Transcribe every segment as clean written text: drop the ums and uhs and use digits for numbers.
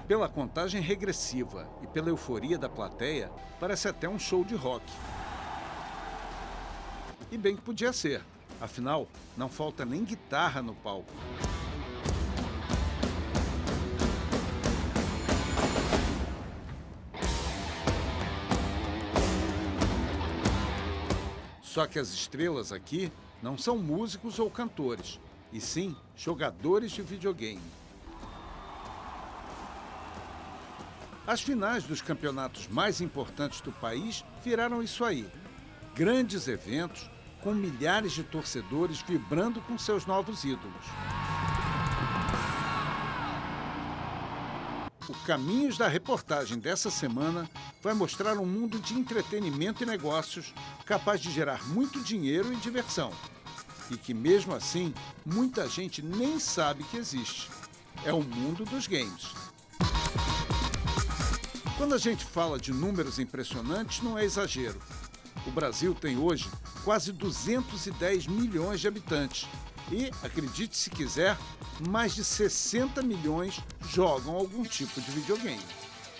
Pela contagem regressiva e pela euforia da plateia, parece até um show de rock. E bem que podia ser. Afinal, não falta nem guitarra no palco. Só que as estrelas aqui não são músicos ou cantores, e sim jogadores de videogame. As finais dos campeonatos mais importantes do país viraram isso aí. Grandes eventos com milhares de torcedores vibrando com seus novos ídolos. O Caminhos da Reportagem dessa semana vai mostrar um mundo de entretenimento e negócios capaz de gerar muito dinheiro e diversão. E que, mesmo assim, muita gente nem sabe que existe. É o mundo dos games. Quando a gente fala de números impressionantes, não é exagero. O Brasil tem hoje quase 210 milhões de habitantes e, acredite se quiser, mais de 60 milhões jogam algum tipo de videogame.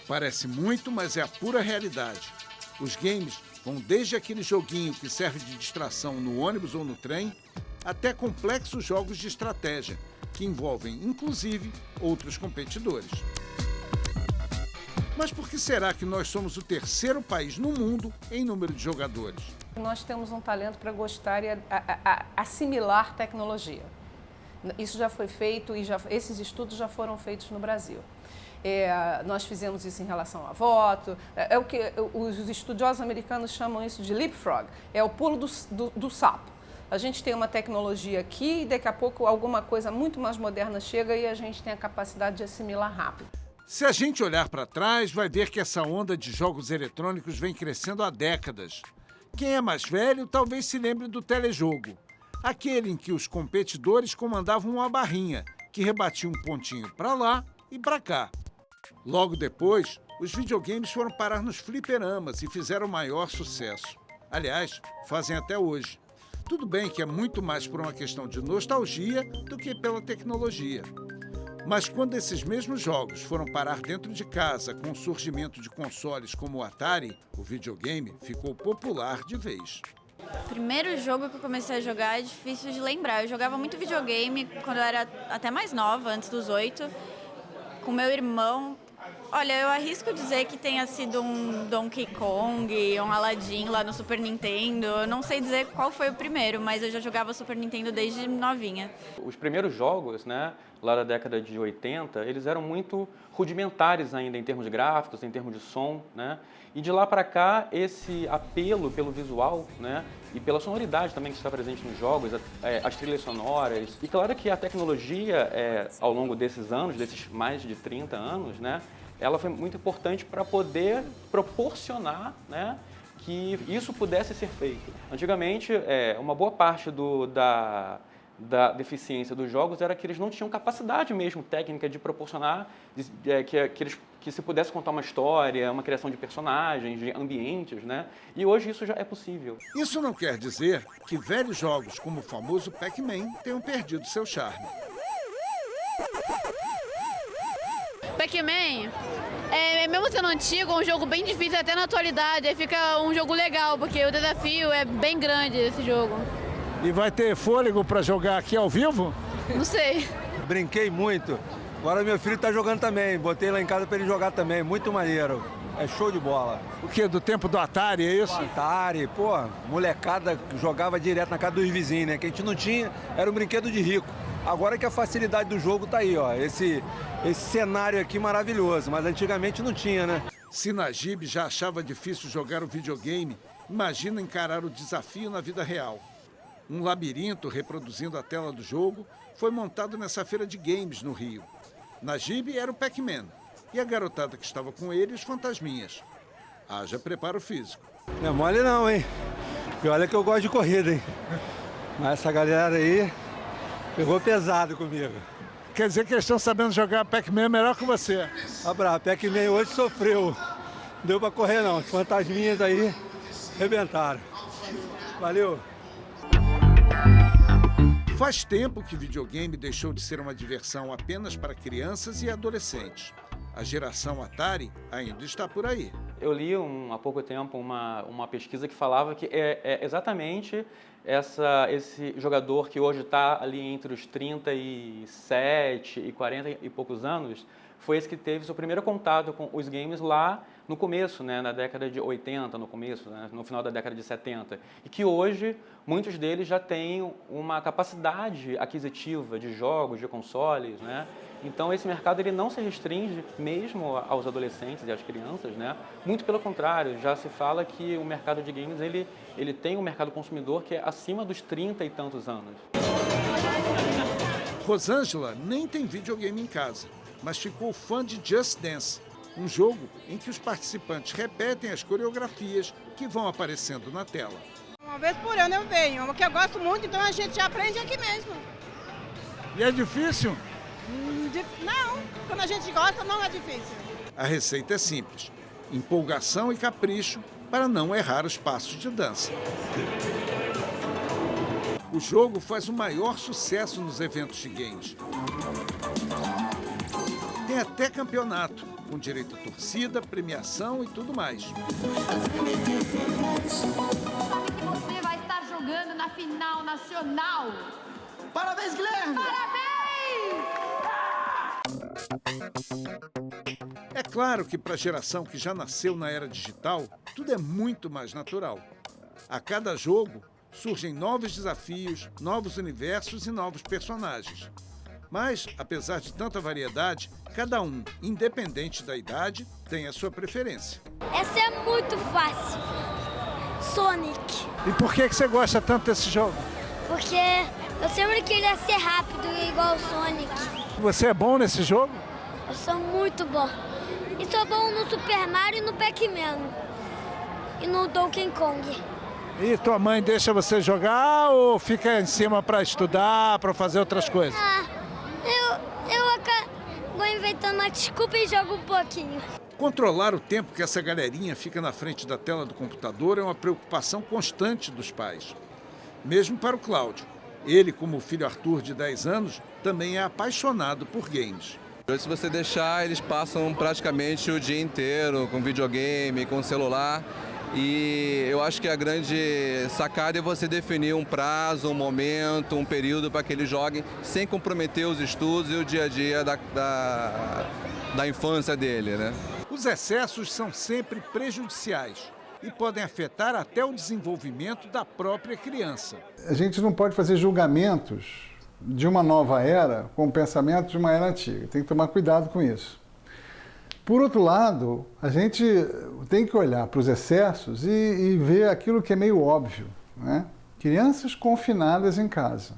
Parece muito, mas é a pura realidade. Os games vão desde aquele joguinho que serve de distração no ônibus ou no trem, até complexos jogos de estratégia, que envolvem, inclusive, outros competidores. Mas por que será que nós somos o terceiro país no mundo em número de jogadores? Nós temos um talento para gostar e assimilar tecnologia. Isso já foi feito e esses estudos já foram feitos no Brasil. Nós fizemos isso em relação a voto, é o que os estudiosos americanos chamam isso de leapfrog, é o pulo do sapo. A gente tem uma tecnologia aqui e daqui a pouco alguma coisa muito mais moderna chega e a gente tem a capacidade de assimilar rápido. Se a gente olhar para trás, vai ver que essa onda de jogos eletrônicos vem crescendo há décadas. Quem é mais velho talvez se lembre do telejogo, aquele em que os competidores comandavam uma barrinha, que rebatia um pontinho para lá e para cá. Logo depois, os videogames foram parar nos fliperamas e fizeram maior sucesso. Aliás, fazem até hoje. Tudo bem que é muito mais por uma questão de nostalgia do que pela tecnologia. Mas quando esses mesmos jogos foram parar dentro de casa com o surgimento de consoles como o Atari, o videogame ficou popular de vez. O primeiro jogo que eu comecei a jogar é difícil de lembrar. Eu jogava muito videogame quando eu era até mais nova, antes dos 8, com meu irmão. Olha, eu arrisco dizer que tenha sido um Donkey Kong, um Aladdin lá no Super Nintendo. Eu não sei dizer qual foi o primeiro, mas eu já jogava Super Nintendo desde novinha. Os primeiros jogos, né, lá da década de 80, eles eram muito rudimentares ainda em termos gráficos, em termos de som, né? E de lá para cá, esse apelo pelo visual, né, e pela sonoridade também que está presente nos jogos, as trilhas sonoras. E claro que a tecnologia, ao longo desses anos, desses mais de 30 anos, né, ela foi muito importante para poder proporcionar, né, que isso pudesse ser feito. Antigamente, uma boa parte da deficiência dos jogos era que eles não tinham capacidade mesmo técnica de proporcionar que se pudesse contar uma história, uma criação de personagens, de ambientes, né? E hoje isso já é possível. Isso não quer dizer que velhos jogos como o famoso Pac-Man tenham perdido seu charme. Pac-Man, mesmo sendo antigo, é um jogo bem difícil até na atualidade. Aí fica um jogo legal, porque o desafio é bem grande esse jogo. E vai ter fôlego para jogar aqui ao vivo? Não sei. Brinquei muito. Agora meu filho tá jogando também. Botei lá em casa para ele jogar também. Muito maneiro. É show de bola. O quê? Do tempo do Atari, é isso? Atari, pô, molecada jogava direto na casa dos vizinhos, né? Que a gente não tinha, era um brinquedo de rico. Agora que a facilidade do jogo tá aí, ó. Esse cenário aqui maravilhoso, mas antigamente não tinha, né? Se Najib já achava difícil jogar o videogame, imagina encarar o desafio na vida real. Um labirinto reproduzindo a tela do jogo foi montado nessa feira de games no Rio. Najib era o Pac-Man e a garotada que estava com ele, os fantasminhas. Haja preparo físico. Não é mole não, hein? E olha que eu gosto de corrida, hein? Mas essa galera aí pegou pesado comigo. Quer dizer que eles estão sabendo jogar Pac-Man melhor que você. Abra, Pac-Man hoje sofreu. Não deu pra correr não, os fantasminhas aí arrebentaram. Valeu! Faz tempo que videogame deixou de ser uma diversão apenas para crianças e adolescentes. A geração Atari ainda está por aí. Eu li há pouco tempo uma pesquisa que falava que é exatamente esse jogador que hoje está ali entre os 37 e 40 e poucos anos, foi esse que teve seu primeiro contato com os games lá no começo, né, na década de 80, no começo, né, no final da década de 70. E que hoje, muitos deles já têm uma capacidade aquisitiva de jogos, de consoles, né? Então, esse mercado ele não se restringe mesmo aos adolescentes e às crianças, né? Muito pelo contrário, já se fala que o mercado de games ele tem um mercado consumidor que é acima dos 30 e tantos anos. Rosângela nem tem videogame em casa, mas ficou fã de Just Dance, um jogo em que os participantes repetem as coreografias que vão aparecendo na tela. Uma vez por ano eu venho, porque eu gosto muito, então a gente aprende aqui mesmo. E é difícil? Não, quando a gente gosta não é difícil. A receita é simples: empolgação e capricho para não errar os passos de dança. O jogo faz o maior sucesso nos eventos de games. Tem até campeonato, com direito a torcida, premiação e tudo mais. Você vai estar jogando na final nacional. Parabéns, Guilherme! Parabéns! É claro que para a geração que já nasceu na era digital, tudo é muito mais natural. A cada jogo, surgem novos desafios, novos universos e novos personagens. Mas, apesar de tanta variedade, cada um, independente da idade, tem a sua preferência. Essa é muito fácil. Sonic. E por que você gosta tanto desse jogo? Porque eu sempre queria ser rápido igual o Sonic. Você é bom nesse jogo? Eu sou muito bom. E sou bom no Super Mario e no Pac-Man. E no Donkey Kong. E tua mãe deixa você jogar ou fica em cima para estudar, para fazer outras coisas? Eu acabo inventando uma desculpa e jogo um pouquinho. Controlar o tempo que essa galerinha fica na frente da tela do computador é uma preocupação constante dos pais. Mesmo para o Cláudio. Ele, como o filho Arthur, de 10 anos, também é apaixonado por games. Se você deixar, eles passam praticamente o dia inteiro com videogame, com celular. E eu acho que a grande sacada é você definir um prazo, um momento, um período para que eles joguem sem comprometer os estudos e o dia a dia da infância dele, né? Os excessos são sempre prejudiciais e podem afetar até o desenvolvimento da própria criança. A gente não pode fazer julgamentos de uma nova era com o pensamento de uma era antiga. Tem que tomar cuidado com isso. Por outro lado, a gente tem que olhar para os excessos e ver aquilo que é meio óbvio, né? Crianças confinadas em casa,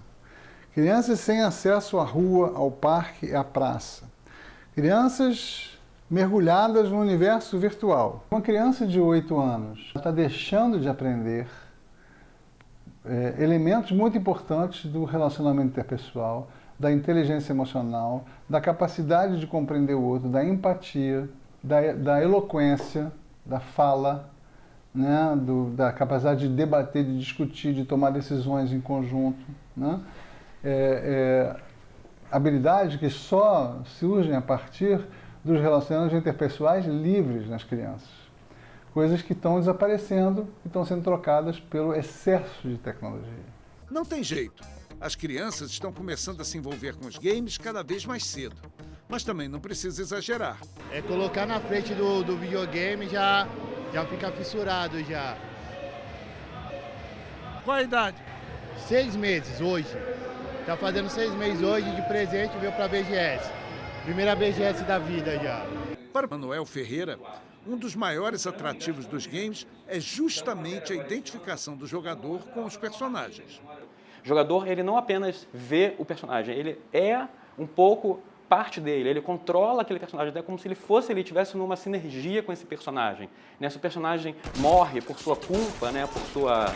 crianças sem acesso à rua, ao parque e à praça, crianças mergulhadas no universo virtual. Uma criança de 8 anos está deixando de aprender elementos muito importantes do relacionamento interpessoal, da inteligência emocional, da capacidade de compreender o outro, da empatia, da eloquência, da fala, né? Da capacidade de debater, de discutir, de tomar decisões em conjunto, né? Habilidades que só surgem a partir dos relacionamentos interpessoais livres nas crianças. Coisas que estão desaparecendo e estão sendo trocadas pelo excesso de tecnologia. Não tem jeito. As crianças estão começando a se envolver com os games cada vez mais cedo. Mas também não precisa exagerar. Colocar na frente do videogame já fica fissurado já. Qual a idade? 6 meses hoje. Tá fazendo 6 meses hoje de presente, veio para a BGS. Primeira BGS da vida já. Para Manuel Ferreira, um dos maiores atrativos dos games é justamente a identificação do jogador com os personagens. O jogador, ele não apenas vê o personagem, ele é um pouco parte dele, ele controla aquele personagem, é como se ele estivesse numa sinergia com esse personagem. Se o personagem morre por sua culpa, né, por sua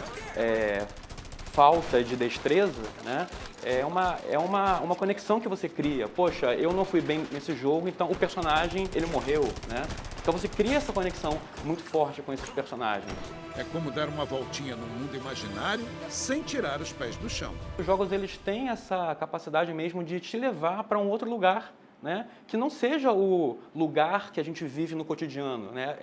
falta de destreza, né, é uma conexão que você cria. Poxa, eu não fui bem nesse jogo, então o personagem, ele morreu, né? Então você cria essa conexão muito forte com esses personagens. É como dar uma voltinha no mundo imaginário sem tirar os pés do chão. Os jogos, eles têm essa capacidade mesmo de te levar para um outro lugar né, que não seja o lugar que a gente vive no cotidiano, né?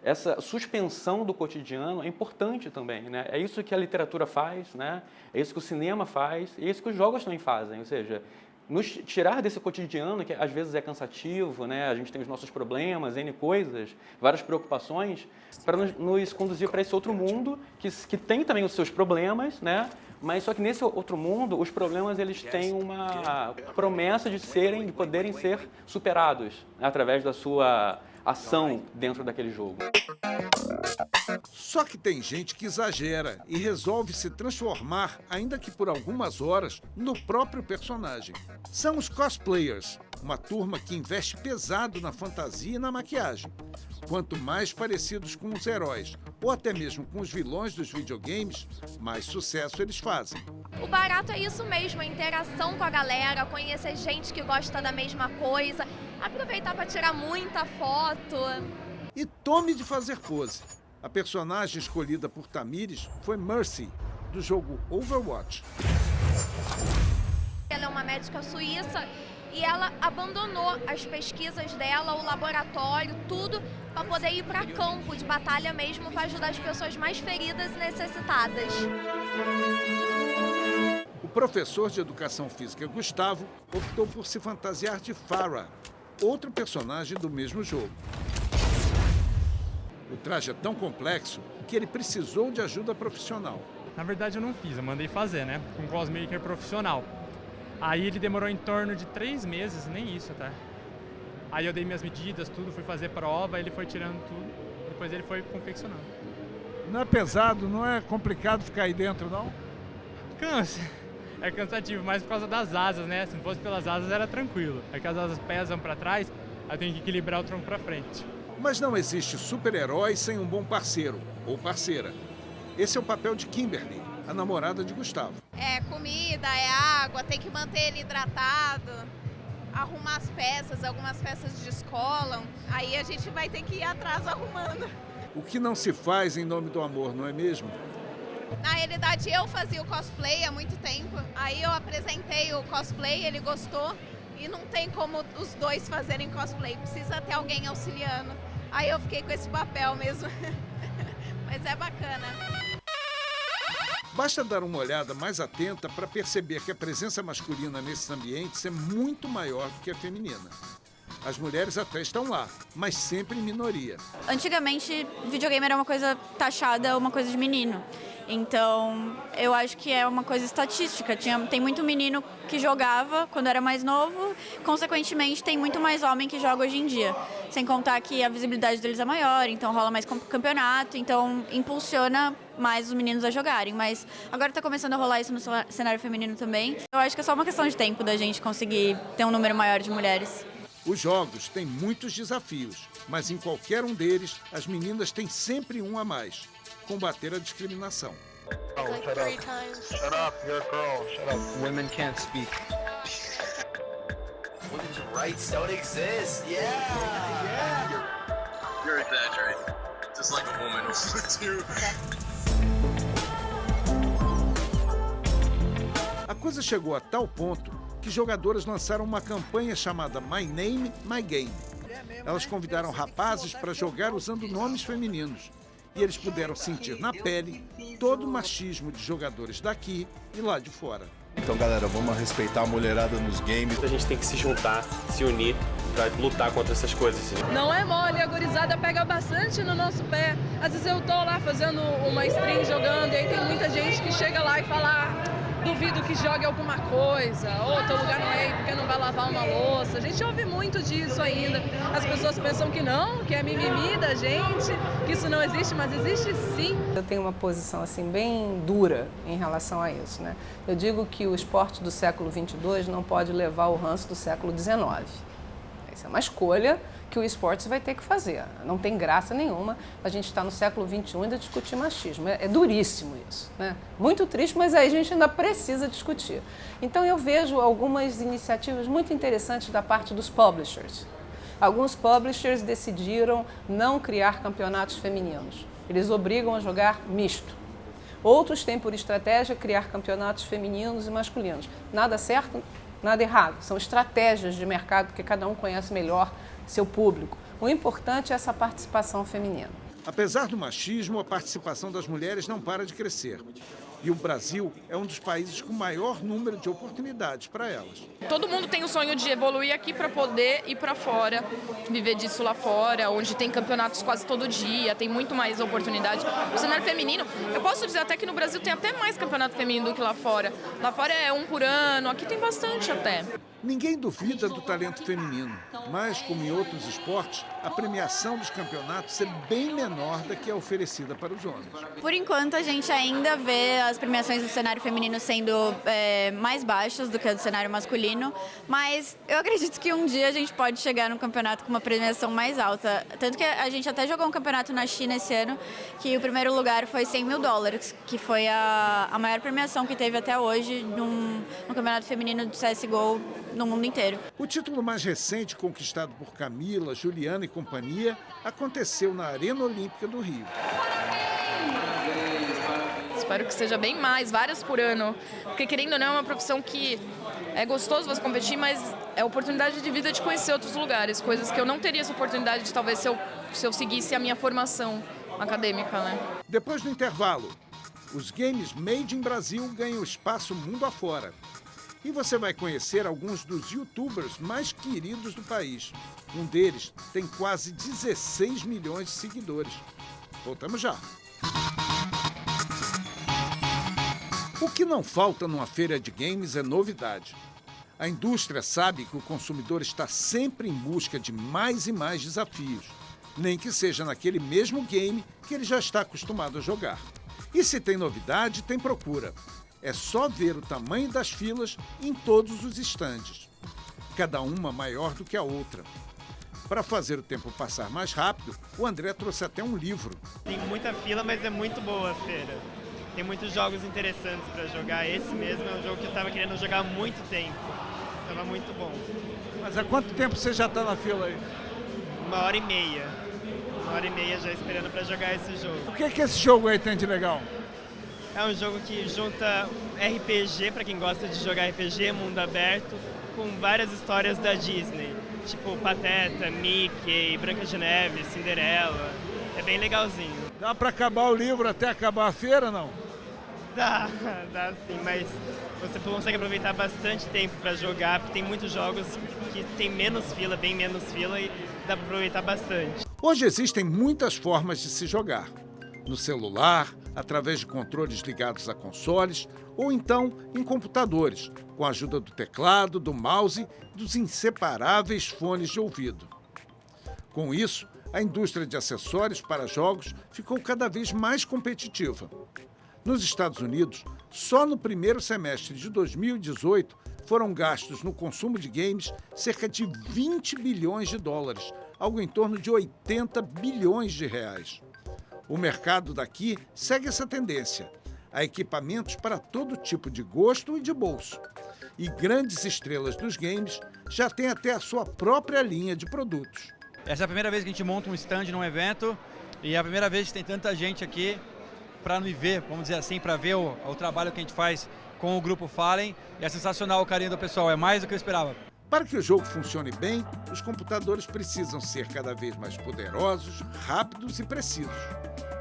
Essa suspensão do cotidiano é importante também, né? É isso que a literatura faz, né? É isso que o cinema faz, e é isso que os jogos também fazem, ou seja, nos tirar desse cotidiano, que às vezes é cansativo, né? A gente tem os nossos problemas, N coisas, várias preocupações, para nos conduzir para esse outro mundo que tem também os seus problemas, né? Mas só que nesse outro mundo, os problemas eles têm uma promessa de poderem ser superados, né? Através da sua ação dentro daquele jogo. Só que tem gente que exagera e resolve se transformar, ainda que por algumas horas, no próprio personagem. São os cosplayers, uma turma que investe pesado na fantasia e na maquiagem. Quanto mais parecidos com os heróis, ou até mesmo com os vilões dos videogames, mais sucesso eles fazem. O barato é isso mesmo, a interação com a galera, conhecer gente que gosta da mesma coisa, aproveitar para tirar muita foto. E tome de fazer pose. A personagem escolhida por Tamires foi Mercy, do jogo Overwatch. Ela é uma médica suíça e ela abandonou as pesquisas dela, o laboratório, tudo, para poder ir para campo de batalha mesmo, para ajudar as pessoas mais feridas e necessitadas. O professor de educação física Gustavo optou por se fantasiar de Farah, outro personagem do mesmo jogo. O traje é tão complexo que ele precisou de ajuda profissional. Na verdade eu não fiz, eu mandei fazer, né? Com um cosmaker profissional. Aí ele demorou em torno de 3 meses, nem isso, tá? Aí eu dei minhas medidas, tudo, fui fazer prova, ele foi tirando tudo, depois ele foi confeccionando. Não é pesado, não é complicado ficar aí dentro, não? Cansa. É cansativo, mas por causa das asas, né? Se não fosse pelas asas era tranquilo. É que as asas pesam para trás, aí tem que equilibrar o tronco para frente. Mas não existe super-herói sem um bom parceiro ou parceira. Esse é o papel de Kimberly, a namorada de Gustavo. É comida, é água, tem que manter ele hidratado, arrumar as peças, algumas peças descolam, aí a gente vai ter que ir atrás arrumando. O que não se faz em nome do amor, não é mesmo? Na realidade, eu fazia o cosplay há muito tempo, aí eu apresentei o cosplay, ele gostou, e não tem como os dois fazerem cosplay, precisa ter alguém auxiliando. Aí eu fiquei com esse papel mesmo, mas é bacana. Basta dar uma olhada mais atenta para perceber que a presença masculina nesses ambientes é muito maior do que a feminina. As mulheres até estão lá, mas sempre em minoria. Antigamente, videogame era uma coisa taxada, uma coisa de menino. Então, eu acho que é uma coisa estatística. Tem muito menino que jogava quando era mais novo, consequentemente, tem muito mais homem que joga hoje em dia. Sem contar que a visibilidade deles é maior, então rola mais campeonato, então impulsiona mais os meninos a jogarem. Mas agora está começando a rolar isso no cenário feminino também. Eu acho que é só uma questão de tempo da gente conseguir ter um número maior de mulheres. Os jogos têm muitos desafios, mas em qualquer um deles, as meninas têm sempre um a mais: combater a discriminação. Oh, shut up. Shut up, you're a girl. Shut up. Women can't speak. Women's rights don't exist. Yeah. You're exaggerating. Just like a woman too. A coisa chegou a tal ponto que jogadoras lançaram uma campanha chamada My Name, My Game. Elas convidaram rapazes para jogar usando nomes femininos. E eles puderam sentir na pele todo o machismo de jogadores daqui e lá de fora. Então, galera, vamos respeitar a mulherada nos games. A gente tem que se juntar, se unir para lutar contra essas coisas. Não é mole, a gurizada pega bastante no nosso pé. Às vezes eu tô lá fazendo uma stream jogando e aí tem muita gente que chega lá e fala: duvido que jogue alguma coisa, ou teu lugar não é aí porque não vai lavar uma louça. A gente ouve muito disso ainda. As pessoas pensam que não, que é mimimi da gente, que isso não existe, mas existe sim. Eu tenho uma posição assim bem dura em relação a isso, né? Eu digo que o esporte do século 22 não pode levar o ranço do século 19. Essa é uma escolha que o esporte vai ter que fazer. Não tem graça nenhuma a gente estar no século 21 e ainda discutir machismo. É duríssimo isso, né? Muito triste, mas aí a gente ainda precisa discutir. Então eu vejo algumas iniciativas muito interessantes da parte dos publishers. Alguns publishers decidiram não criar campeonatos femininos. Eles obrigam a jogar misto. Outros têm por estratégia criar campeonatos femininos e masculinos. Nada certo? nada errado. São estratégias de mercado, porque cada um conhece melhor seu público. O importante é essa participação feminina. Apesar do machismo, a participação das mulheres não para de crescer. E o Brasil é um dos países com maior número de oportunidades para elas. Todo mundo tem o sonho de evoluir aqui para poder ir para fora, viver disso lá fora, onde tem campeonatos quase todo dia, tem muito mais oportunidade. O cenário feminino, eu posso dizer até que no Brasil tem até mais campeonato feminino do que lá fora. Lá fora é um por ano, aqui tem bastante até. Ninguém duvida do talento feminino, mas, como em outros esportes, a premiação dos campeonatos é bem menor da que é oferecida para os homens. Por enquanto, a gente ainda vê as premiações do cenário feminino sendo mais baixas do que a do cenário masculino, mas eu acredito que um dia a gente pode chegar num campeonato com uma premiação mais alta. Tanto que a gente até jogou um campeonato na China esse ano, que o primeiro lugar foi $100 mil, que foi a maior premiação que teve até hoje num campeonato feminino de CSGO no mundo inteiro. O título mais recente, conquistado por Camila, Juliana e companhia, aconteceu na Arena Olímpica do Rio. Espero que seja bem mais, várias por ano, porque querendo ou não é uma profissão que é gostoso você competir, mas é oportunidade de vida de conhecer outros lugares, coisas que eu não teria essa oportunidade de talvez se eu seguisse a minha formação acadêmica, né? Depois do intervalo, os games Made in Brasil ganham espaço mundo afora. E você vai conhecer alguns dos youtubers mais queridos do país. Um deles tem quase 16 milhões de seguidores. Voltamos já. O que não falta numa feira de games é novidade. A indústria sabe que o consumidor está sempre em busca de mais e mais desafios, nem que seja naquele mesmo game que ele já está acostumado a jogar. E se tem novidade, tem procura. É só ver o tamanho das filas em todos os estandes, cada uma maior do que a outra. Para fazer o tempo passar mais rápido, o André trouxe até um livro. Tem muita fila, mas é muito boa a feira. Tem muitos jogos interessantes para jogar. Esse mesmo é um jogo que eu estava querendo jogar há muito tempo. Estava muito bom. Mas há quanto tempo você já está na fila aí? 1h30. 1h30 já esperando para jogar esse jogo. O que é que esse jogo aí tem de legal? É um jogo que junta RPG, para quem gosta de jogar RPG, mundo aberto, com várias histórias da Disney. Tipo Pateta, Mickey, Branca de Neve, Cinderela. É bem legalzinho. Dá para acabar o livro até acabar a feira, não? Dá sim, mas você consegue aproveitar bastante tempo para jogar, porque tem muitos jogos que tem menos fila, bem menos fila, e dá para aproveitar bastante. Hoje existem muitas formas de se jogar. No celular, através de controles ligados a consoles, ou então em computadores, com a ajuda do teclado, do mouse e dos inseparáveis fones de ouvido. Com isso, a indústria de acessórios para jogos ficou cada vez mais competitiva. Nos Estados Unidos, só no primeiro semestre de 2018 foram gastos no consumo de games cerca de 20 bilhões de dólares, algo em torno de 80 bilhões de reais. O mercado daqui segue essa tendência. Há equipamentos para todo tipo de gosto e de bolso. E grandes estrelas dos games já têm até a sua própria linha de produtos. Essa é a primeira vez que a gente monta um stand num evento e é a primeira vez que tem tanta gente aqui para me ver, vamos dizer assim, para ver o trabalho que a gente faz com o Grupo Fallen. E é sensacional o carinho do pessoal, é mais do que eu esperava. Para que o jogo funcione bem, os computadores precisam ser cada vez mais poderosos, rápidos e precisos.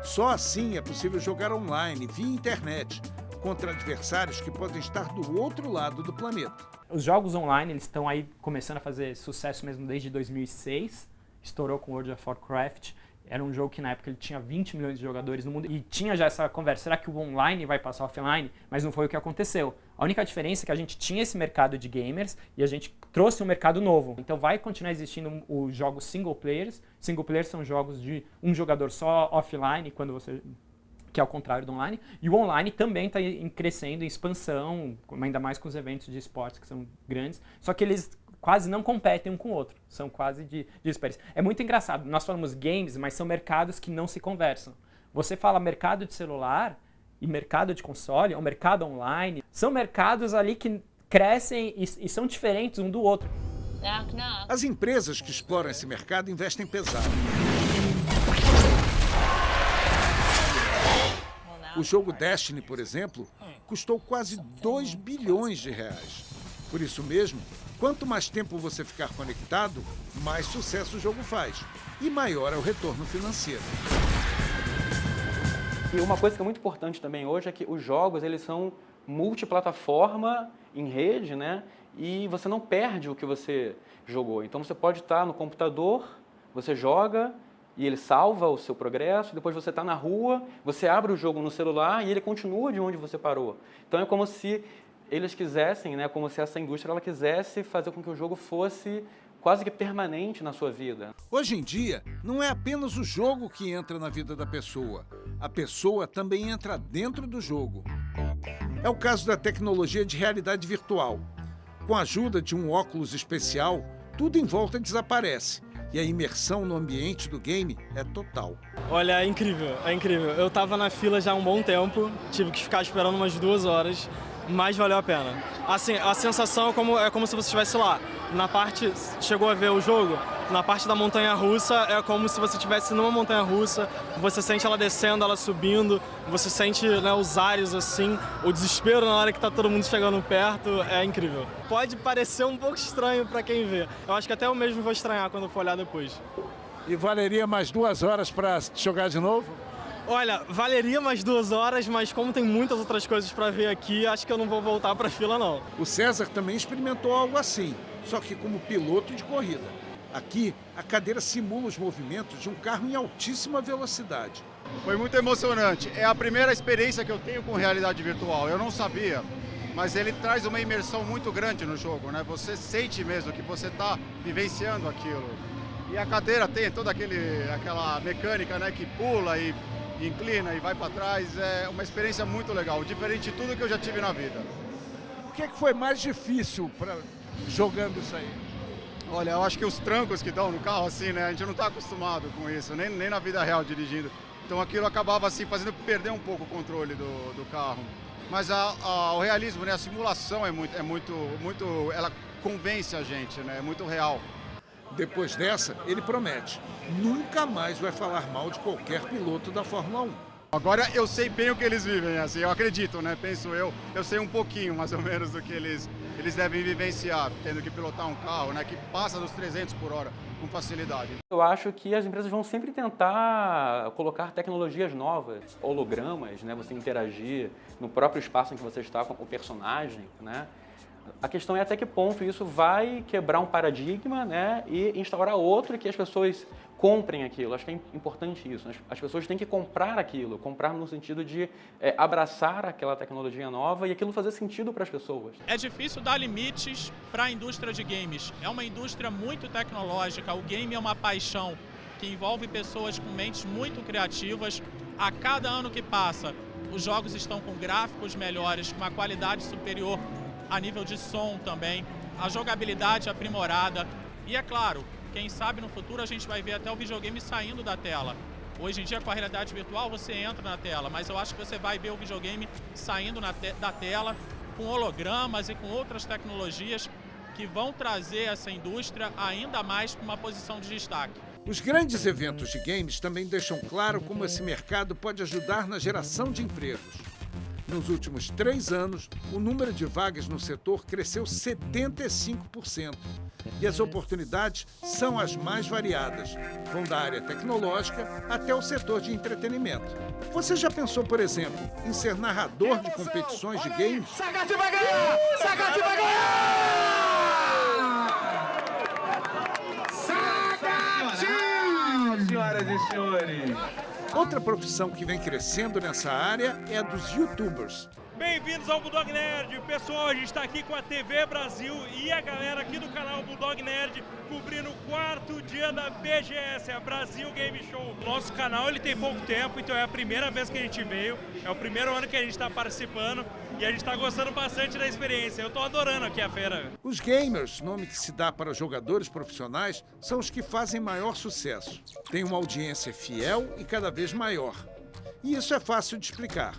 Só assim é possível jogar online, via internet, contra adversários que podem estar do outro lado do planeta. Os jogos online eles estão aí começando a fazer sucesso mesmo desde 2006. Estourou com World of Warcraft. Era um jogo que na época ele tinha 20 milhões de jogadores no mundo e tinha já essa conversa, será que o online vai passar offline? Mas não foi o que aconteceu. A única diferença é que a gente tinha esse mercado de gamers e a gente trouxe um mercado novo. Então vai continuar existindo os jogos single players. Single players são jogos de um jogador só offline, que é o contrário do online. E o online também está crescendo em expansão, ainda mais com os eventos de esportes que são grandes. Só que eles quase não competem um com o outro, são quase de espécies. É muito engraçado, nós falamos games, mas são mercados que não se conversam. Você fala mercado de celular e mercado de console, ou mercado online, são mercados ali que crescem e são diferentes um do outro. As empresas que exploram esse mercado investem pesado. O jogo Destiny, por exemplo, custou quase 2 bilhões de reais. Por isso mesmo, quanto mais tempo você ficar conectado, mais sucesso o jogo faz e maior é o retorno financeiro. E uma coisa que é muito importante também hoje é que os jogos eles são multiplataforma em rede, né? E você não perde o que você jogou. Então você pode estar no computador, você joga e ele salva o seu progresso, depois você está na rua, você abre o jogo no celular e ele continua de onde você parou. Então é como se eles quisessem, né, como se essa indústria ela quisesse fazer com que o jogo fosse quase que permanente na sua vida. Hoje em dia, não é apenas o jogo que entra na vida da pessoa. A pessoa também entra dentro do jogo. É o caso da tecnologia de realidade virtual. Com a ajuda de um óculos especial, tudo em volta desaparece e a imersão no ambiente do game é total. Olha, é incrível, é incrível. Eu estava na fila já há um bom tempo, tive que ficar esperando umas 2 horas, mas valeu a pena. Assim, a sensação é como se você estivesse lá. Na parte, chegou a ver o jogo? Na parte da montanha-russa é como se você estivesse numa montanha-russa, você sente ela descendo, ela subindo, você sente, né, os ares assim, o desespero na hora que tá todo mundo chegando perto, é incrível. Pode parecer um pouco estranho para quem vê. Eu acho que até eu mesmo vou estranhar quando for olhar depois. E valeria mais 2 horas para jogar de novo? Olha, valeria mais 2 horas, mas como tem muitas outras coisas para ver aqui, acho que eu não vou voltar para a fila não. O César também experimentou algo assim, só que como piloto de corrida. Aqui, a cadeira simula os movimentos de um carro em altíssima velocidade. Foi muito emocionante. É a primeira experiência que eu tenho com realidade virtual. Eu não sabia, mas ele traz uma imersão muito grande no jogo, né? Você sente mesmo que você está vivenciando aquilo. E a cadeira tem toda aquela mecânica, né, que pula e inclina e vai para trás. É uma experiência muito legal, diferente de tudo que eu já tive na vida. O que foi mais difícil jogando isso aí? Olha, eu acho que os trancos que dão no carro, assim, né? A gente não está acostumado com isso, nem na vida real dirigindo. Então aquilo acabava, assim, fazendo perder um pouco o controle do carro. Mas o realismo, né? A simulação é muito, ela convence a gente, né? É muito real. Depois dessa, ele promete, nunca mais vai falar mal de qualquer piloto da Fórmula 1. Agora eu sei bem o que eles vivem, assim, eu acredito, né? Penso eu sei um pouquinho, mais ou menos, do que eles devem vivenciar, tendo que pilotar um carro, né, que passa dos 300 por hora com facilidade. Eu acho que as empresas vão sempre tentar colocar tecnologias novas, hologramas, né, você interagir no próprio espaço em que você está com o personagem, né? A questão é até que ponto isso vai quebrar um paradigma, né, e instaurar outro que as pessoas comprem aquilo. Acho que é importante isso. As pessoas têm que comprar aquilo, comprar no sentido de abraçar aquela tecnologia nova e aquilo fazer sentido para as pessoas. É difícil dar limites para a indústria de games. É uma indústria muito tecnológica, o game é uma paixão que envolve pessoas com mentes muito criativas. A cada ano que passa, os jogos estão com gráficos melhores, com uma qualidade superior a nível de som também, a jogabilidade aprimorada e, é claro, quem sabe no futuro a gente vai ver até o videogame saindo da tela. Hoje em dia, com a realidade virtual, você entra na tela, mas eu acho que você vai ver o videogame saindo da tela com hologramas e com outras tecnologias que vão trazer essa indústria ainda mais para uma posição de destaque. Os grandes eventos de games também deixam claro como esse mercado pode ajudar na geração de empregos. Nos últimos 3 anos, o número de vagas no setor cresceu 75%. E as oportunidades são as mais variadas. Vão da área tecnológica até o setor de entretenimento. Você já pensou, por exemplo, em ser narrador de competições de games? Sagat vai ganhar! Sagat vai ganhar! Sagat! Senhoras e senhores! Outra profissão que vem crescendo nessa área é a dos YouTubers. Bem-vindos ao Bulldog Nerd. Pessoal, a gente está aqui com a TV Brasil e a galera aqui do canal Bulldog Nerd cobrindo o 4º dia da BGS, a Brasil Game Show. Nosso canal ele tem pouco tempo, então é a primeira vez que a gente veio, é o primeiro ano que a gente está participando e a gente está gostando bastante da experiência. Eu estou adorando aqui a feira. Os gamers, nome que se dá para jogadores profissionais, são os que fazem maior sucesso. Tem uma audiência fiel e cada vez maior. E isso é fácil de explicar.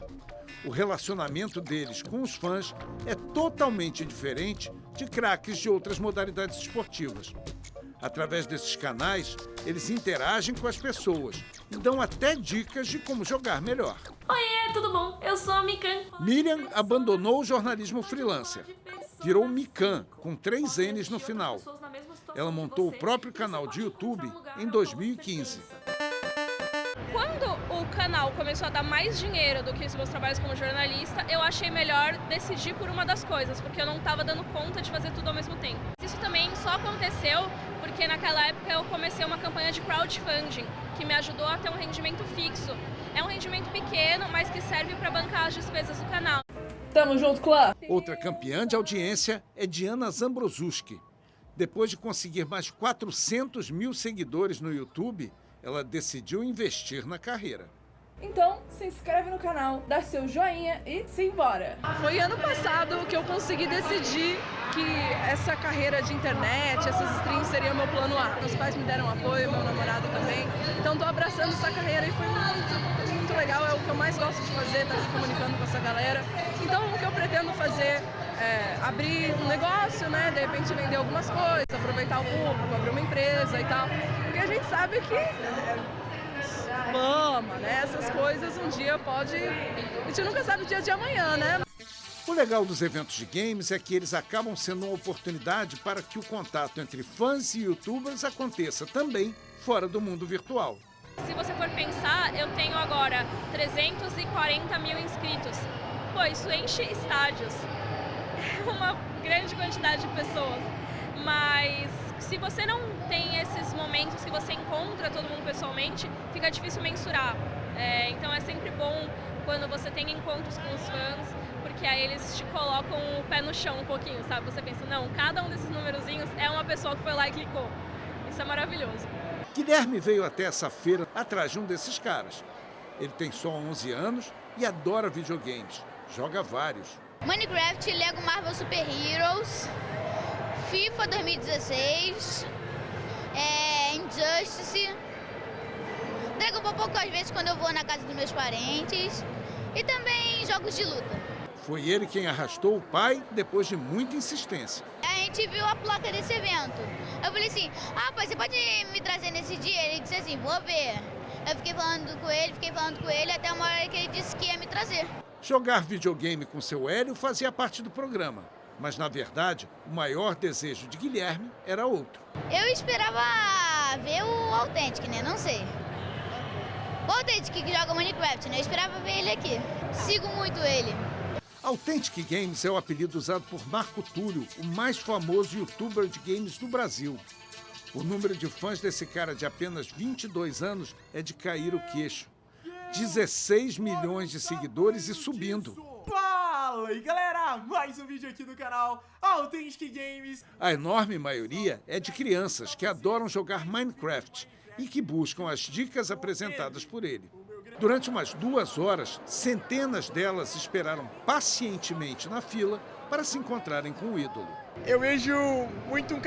O relacionamento deles com os fãs é totalmente diferente de craques de outras modalidades esportivas. Através desses canais, eles interagem com as pessoas e dão até dicas de como jogar melhor. Oiê, tudo bom? Eu sou a Miriam. Miriam abandonou o jornalismo freelancer. virou Mikan, com 3 N's no final. Ela montou o próprio canal de YouTube em 2015. Quando o canal começou a dar mais dinheiro do que os meus trabalhos como jornalista, eu achei melhor decidir por uma das coisas, porque eu não estava dando conta de fazer tudo ao mesmo tempo. Isso também só aconteceu porque naquela época eu comecei uma campanha de crowdfunding, que me ajudou a ter um rendimento fixo. É um rendimento pequeno, mas que serve para bancar as despesas do canal. Tamo junto, clã! Outra campeã de audiência é Diana Zambrosuski. Depois de conseguir mais de 400 mil seguidores no YouTube, ela decidiu investir na carreira. Então, se inscreve no canal, dá seu joinha e simbora! Foi ano passado que eu consegui decidir que essa carreira de internet, essas streams seria meu plano A. Meus pais me deram apoio, meu namorado também. Então tô abraçando essa carreira e foi muito legal, é o que eu mais gosto de fazer, estar aqui comunicando com essa galera. Então o que eu pretendo fazer é abrir um negócio, né? De repente vender algumas coisas, aproveitar o público, abrir uma empresa e tal. Porque a gente sabe que fama, né? Essas coisas um dia pode... A gente nunca sabe o dia de amanhã, né? O legal dos eventos de games é que eles acabam sendo uma oportunidade para que o contato entre fãs e youtubers aconteça também fora do mundo virtual. Se você for pensar, eu tenho agora 340 mil inscritos. Pô, isso enche estádios. É uma grande quantidade de pessoas. Mas se você não tem esses momentos que você encontra todo mundo pessoalmente, fica difícil mensurar. Então é sempre bom quando você tem encontros com os fãs, porque aí eles te colocam o pé no chão um pouquinho, sabe? Você pensa, não, cada um desses numerozinhos é uma pessoa que foi lá e clicou. Isso é maravilhoso. Guilherme veio até essa feira atrás de um desses caras. Ele tem só 11 anos e adora videogames. Joga vários. Minecraft, Lego Marvel Super Heroes, FIFA 2016, Injustice, Dragon Ball pouco às vezes quando eu vou na casa dos meus parentes e também jogos de luta. Foi ele quem arrastou o pai depois de muita insistência. A gente viu a placa desse evento. Eu falei assim, pai, você pode me trazer nesse dia? Ele disse assim, vou ver. Eu fiquei falando com ele até uma hora que ele disse que ia me trazer. Jogar videogame com seu Hélio fazia parte do programa. Mas, na verdade, o maior desejo de Guilherme era outro. Eu esperava ver o Authentic, né? Não sei. O Authentic que joga Minecraft, né? Eu esperava ver ele aqui. Sigo muito ele. Authentic Games é o apelido usado por Marco Túlio, o mais famoso youtuber de games do Brasil. O número de fãs desse cara de apenas 22 anos é de cair o queixo. 16 milhões de seguidores e subindo. Fala aí, galera! Mais um vídeo aqui do canal Authentic Games. A enorme maioria é de crianças que adoram jogar Minecraft e que buscam as dicas apresentadas por ele. Durante umas 2 horas, centenas delas esperaram pacientemente na fila para se encontrarem com o ídolo. Eu vejo um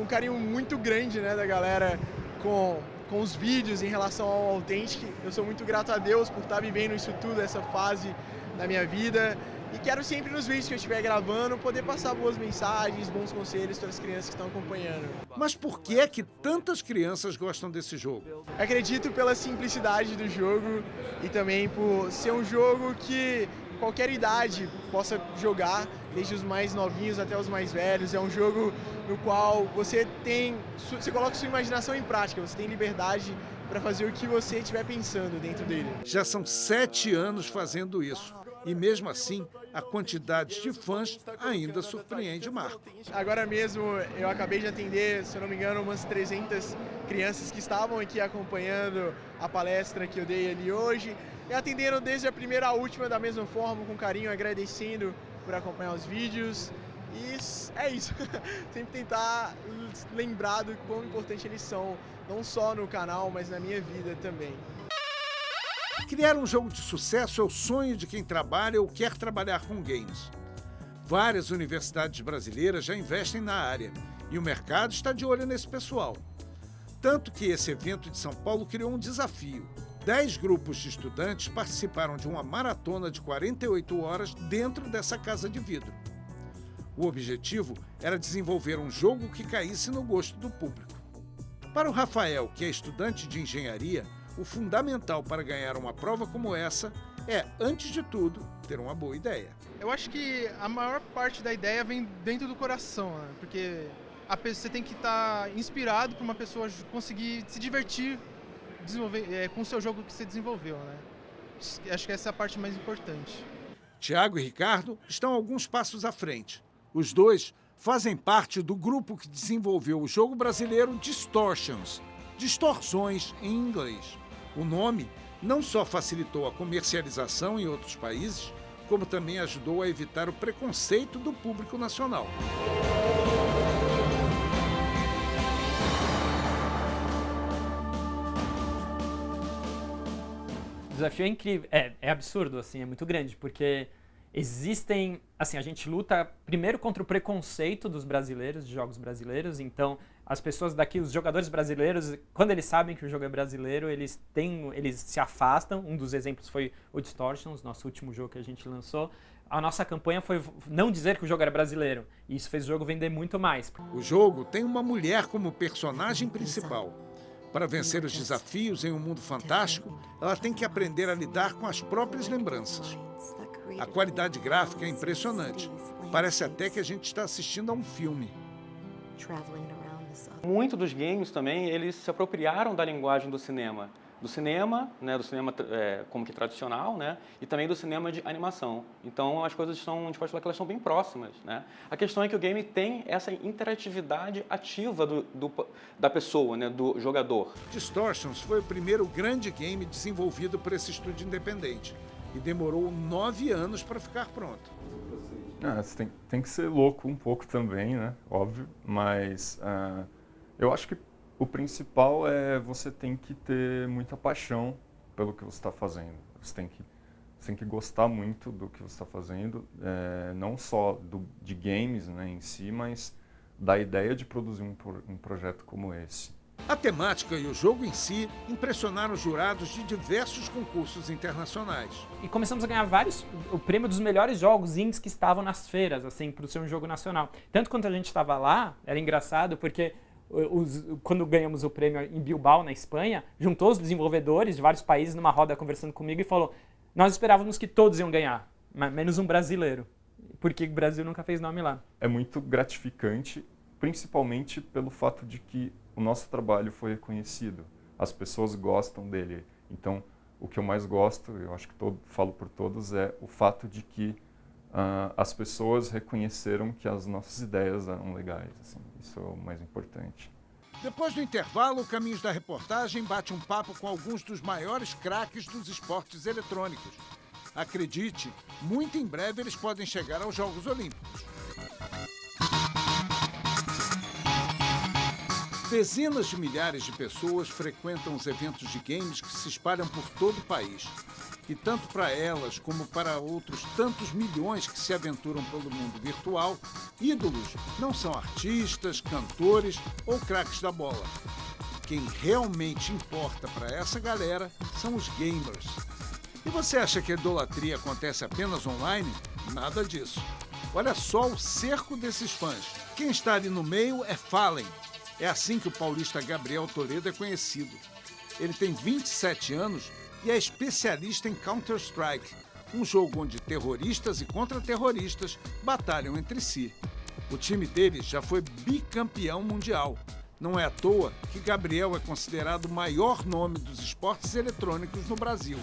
carinho muito grande, né, da galera com os vídeos em relação ao Authentic. Eu sou muito grato a Deus por estar vivendo isso tudo, essa fase da minha vida. E quero sempre nos vídeos que eu estiver gravando poder passar boas mensagens, bons conselhos para as crianças que estão acompanhando. Mas por que é que tantas crianças gostam desse jogo? Acredito pela simplicidade do jogo e também por ser um jogo que qualquer idade possa jogar, desde os mais novinhos até os mais velhos. É um jogo no qual você coloca sua imaginação em prática, você tem liberdade para fazer o que você estiver pensando dentro dele. Já são 7 anos fazendo isso. E mesmo assim, a quantidade de fãs ainda surpreende Marco. Agora mesmo eu acabei de atender, se eu não me engano, umas 300 crianças que estavam aqui acompanhando a palestra que eu dei ali hoje. E atendendo desde a primeira à última da mesma forma, com carinho, agradecendo por acompanhar os vídeos. E é isso, sempre tentar lembrar do quão importante eles são, não só no canal, mas na minha vida também. Criar um jogo de sucesso é o sonho de quem trabalha ou quer trabalhar com games. Várias universidades brasileiras já investem na área e o mercado está de olho nesse pessoal. Tanto que esse evento de São Paulo criou um desafio. 10 grupos de estudantes participaram de uma maratona de 48 horas dentro dessa casa de vidro. O objetivo era desenvolver um jogo que caísse no gosto do público. Para o Rafael, que é estudante de engenharia, o fundamental para ganhar uma prova como essa é, antes de tudo, ter uma boa ideia. Eu acho que a maior parte da ideia vem dentro do coração, né? Porque você tem que estar inspirado para uma pessoa conseguir se divertir com o seu jogo que você desenvolveu, né? Acho que essa é a parte mais importante. Thiago e Ricardo estão alguns passos à frente. Os dois fazem parte do grupo que desenvolveu o jogo brasileiro Distortions, distorções em inglês. O nome não só facilitou a comercialização em outros países, como também ajudou a evitar o preconceito do público nacional. O desafio é incrível, é absurdo, assim, é muito grande, porque existem, assim, a gente luta primeiro contra o preconceito dos brasileiros, de jogos brasileiros, então as pessoas daqui, os jogadores brasileiros, quando eles sabem que o jogo é brasileiro, eles se afastam. Um dos exemplos foi o Distortions, nosso último jogo que a gente lançou. A nossa campanha foi não dizer que o jogo era brasileiro, e isso fez o jogo vender muito mais. O jogo tem uma mulher como personagem principal. Para vencer os desafios em um mundo fantástico, ela tem que aprender a lidar com as próprias lembranças. A qualidade gráfica é impressionante. Parece até que a gente está assistindo a um filme. Muito dos games também, eles se apropriaram da linguagem do cinema. Do cinema como que tradicional, né? E também do cinema de animação. Então as coisas são, a gente pode falar que elas são bem próximas, né? A questão é que o game tem essa interatividade ativa da pessoa, né? Do jogador. Distortions foi o primeiro grande game desenvolvido por esse estúdio independente e demorou 9 anos para ficar pronto. Você tem que ser louco um pouco também, né? Óbvio, mas eu acho que o principal é você tem que ter muita paixão pelo que você está fazendo. Você tem que gostar muito do que você está fazendo, não só de games, né, em si, mas da ideia de produzir um projeto como esse. A temática e o jogo em si impressionaram os jurados de diversos concursos internacionais. E começamos a ganhar o prêmio dos melhores jogos indies que estavam nas feiras, assim, para ser um jogo nacional. Tanto quanto a gente estava lá, era engraçado, porque quando ganhamos o prêmio em Bilbao, na Espanha, juntou os desenvolvedores de vários países numa roda conversando comigo e falou: nós esperávamos que todos iam ganhar, menos um brasileiro, porque o Brasil nunca fez nome lá. É muito gratificante, principalmente pelo fato de que o nosso trabalho foi reconhecido. As pessoas gostam dele. Então, o que eu mais gosto, eu acho que falo por todos, é o fato de que as pessoas reconheceram que as nossas ideias eram legais. Assim, isso é o mais importante. Depois do intervalo, o Caminhos da Reportagem bate um papo com alguns dos maiores craques dos esportes eletrônicos. Acredite, muito em breve eles podem chegar aos Jogos Olímpicos. Dezenas de milhares de pessoas frequentam os eventos de games que se espalham por todo o país. E tanto para elas como para outros tantos milhões que se aventuram pelo mundo virtual, ídolos não são artistas, cantores ou craques da bola. Quem realmente importa para essa galera são os gamers. E você acha que a idolatria acontece apenas online? Nada disso. Olha só o cerco desses fãs. Quem está ali no meio é Fallen. É assim que o paulista Gabriel Toledo é conhecido. Ele tem 27 anos e é especialista em Counter-Strike, um jogo onde terroristas e contra-terroristas batalham entre si. O time dele já foi bicampeão mundial. Não é à toa que Gabriel é considerado o maior nome dos esportes eletrônicos no Brasil.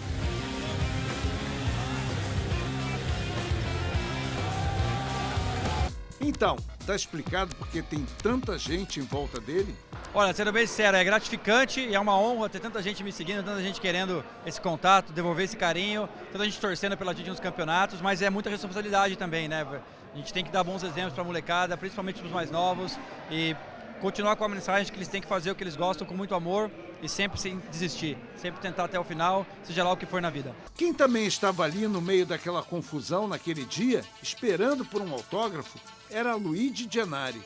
Então, tá explicado porque tem tanta gente em volta dele? Olha, sendo bem sincero, é gratificante e é uma honra ter tanta gente me seguindo, tanta gente querendo esse contato, devolver esse carinho, tanta gente torcendo pela gente nos campeonatos, mas é muita responsabilidade também, né? A gente tem que dar bons exemplos para a molecada, principalmente para os mais novos, e continuar com a mensagem que eles têm que fazer o que eles gostam com muito amor e sempre sem desistir, sempre tentar até o final, seja lá o que for na vida. Quem também estava ali no meio daquela confusão naquele dia, esperando por um autógrafo, era Luigi Gennari.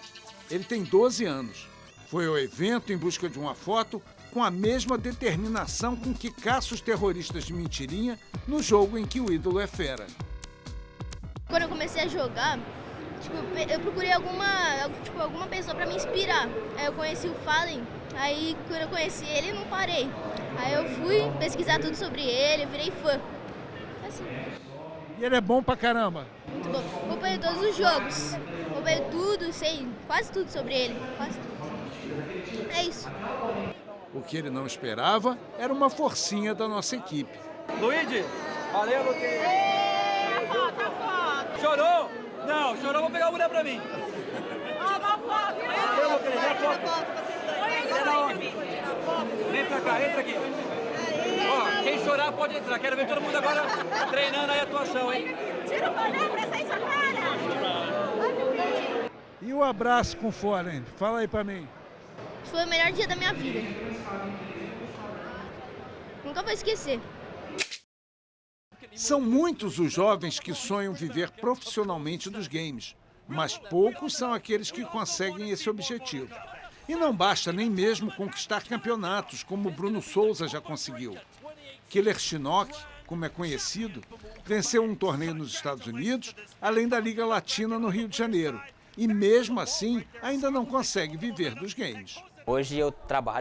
Ele tem 12 anos. Foi ao evento em busca de uma foto com a mesma determinação com que caça os terroristas de mentirinha no jogo em que o ídolo é fera. Quando eu comecei a jogar, eu procurei alguma pessoa para me inspirar. Aí eu conheci o Fallen, aí quando eu conheci ele, não parei. Aí eu fui pesquisar tudo sobre ele, eu virei fã. assim. E ele é bom pra caramba? Muito bom. Acompanho todos os jogos. Acompanho tudo, sei quase tudo sobre ele. Quase tudo. É isso. O que ele não esperava era uma forcinha da nossa equipe. Luigi! Valeu, Luigi! Chorou? Não, chorou, vou pegar a mulher pra mim. Uma foto! Eu vou querer a foto. Vem pra cá, entra aqui. Ó, quem chorar pode entrar. Quero ver todo mundo agora treinando aí a atuação, hein? Tira o boné pra sair sua cara! E o abraço com o Fallen? Fala aí pra mim. Foi o melhor dia da minha vida. Nunca vou esquecer. São muitos os jovens que sonham viver profissionalmente dos games, mas poucos são aqueles que conseguem esse objetivo. E não basta nem mesmo conquistar campeonatos, como o Bruno Souza já conseguiu. Killer Shinnok, como é conhecido, venceu um torneio nos Estados Unidos, além da Liga Latina no Rio de Janeiro. E mesmo assim, ainda não consegue viver dos games. Hoje eu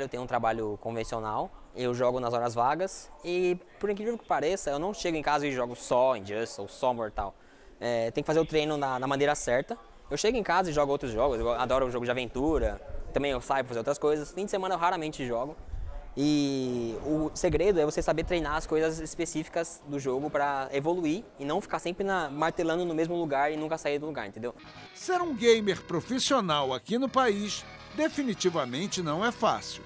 tenho um trabalho convencional, eu jogo nas horas vagas e, por incrível que pareça, eu não chego em casa e jogo só Injustice ou só Mortal. Tem que fazer o treino na maneira certa. Eu chego em casa e jogo outros jogos, eu adoro o jogo de aventura, também eu saio para fazer outras coisas. Fim de semana eu raramente jogo. E o segredo é você saber treinar as coisas específicas do jogo para evoluir e não ficar sempre martelando no mesmo lugar e nunca sair do lugar, entendeu? Ser um gamer profissional aqui no país definitivamente não é fácil.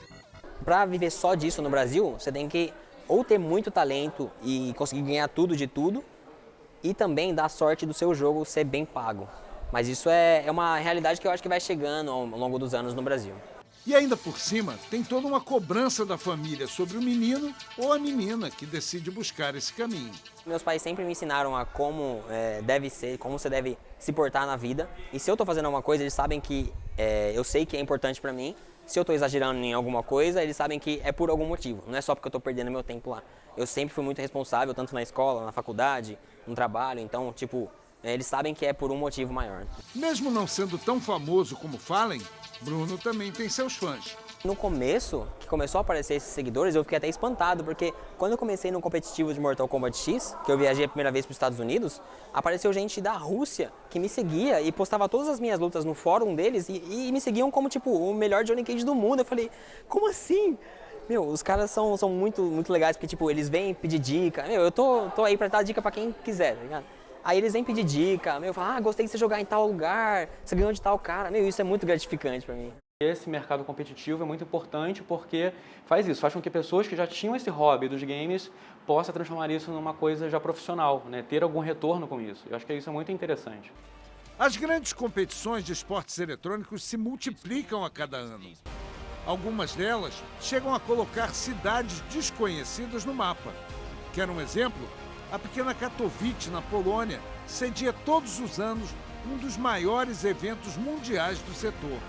Para viver só disso no Brasil, você tem que ou ter muito talento e conseguir ganhar tudo de tudo e também dar sorte do seu jogo ser bem pago. Mas isso é uma realidade que eu acho que vai chegando ao longo dos anos no Brasil. E ainda por cima, tem toda uma cobrança da família sobre o menino ou a menina que decide buscar esse caminho. Meus pais sempre me ensinaram a como deve ser, como você deve se portar na vida. E se eu estou fazendo alguma coisa, eles sabem que eu sei que é importante para mim. Se eu estou exagerando em alguma coisa, eles sabem que é por algum motivo. Não é só porque eu estou perdendo meu tempo lá. Eu sempre fui muito responsável, tanto na escola, na faculdade, no trabalho. Então, eles sabem que é por um motivo maior. Mesmo não sendo tão famoso como Fallen, Bruno também tem seus fãs. No começo, que começou a aparecer esses seguidores, eu fiquei até espantado, porque quando eu comecei no competitivo de Mortal Kombat X, que eu viajei a primeira vez para os Estados Unidos, apareceu gente da Rússia que me seguia e postava todas as minhas lutas no fórum deles e me seguiam como, o melhor Johnny Cage do mundo. Eu falei, como assim? Meu, os caras são muito, muito legais, porque, eles vêm pedir dica. Meu, eu tô aí pra dar dica pra quem quiser, tá ligado? Aí eles vêm pedir dica, falam, gostei de você jogar em tal lugar, você ganhou de tal cara. Meu, isso é muito gratificante pra mim. Esse mercado competitivo é muito importante porque faz com que pessoas que já tinham esse hobby dos games possam transformar isso numa coisa já profissional, né? Ter algum retorno com isso. Eu acho que isso é muito interessante. As grandes competições de esportes eletrônicos se multiplicam a cada ano. Algumas delas chegam a colocar cidades desconhecidas no mapa. Quer um exemplo? A pequena Katowice, na Polônia, cedia todos os anos um dos maiores eventos mundiais do setor.